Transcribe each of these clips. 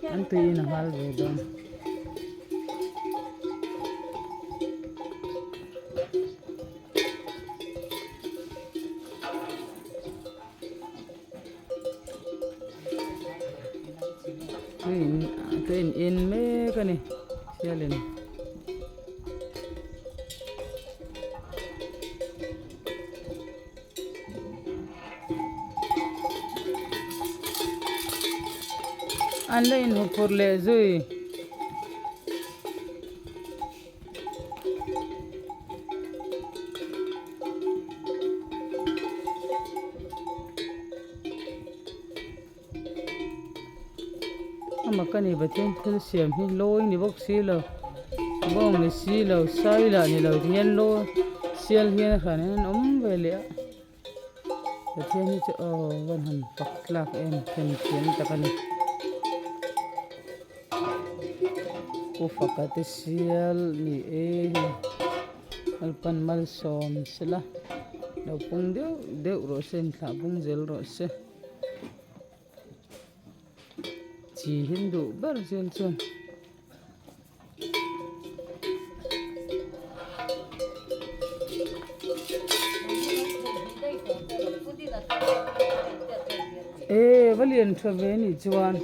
Anh tùy nó hal về đó cái in mấy cái này xe lên anh lên một phút lệ rồi mà cái này bật trên thử xem hi lôi này bốc xí lờ bông này xí lờ sai là này lờ thiên lôi xiên hiên khả năng ấm về lẽ bật trên hi cho vẫn hẳn phật lạc em thiên thiên ta cái này cô phật cái tê xiên ni e alpan mal som sila đầu pung đeo rồi sen thả pung gel rồi sen chỉ Hindu bar sen sen valian travel ni chuan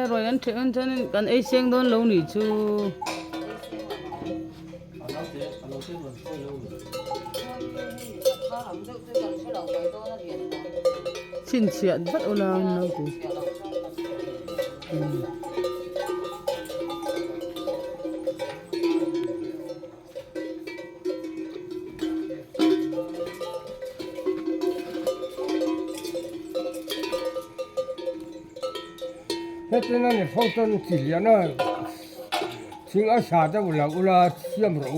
rồi anh chuyện cho nên cần ấy xem đón lâu nỉ chú xin chuyện rất ô lan đâu thì hết cái này phong trần chỉ là nó chính ở xã cho một là xiêm rồi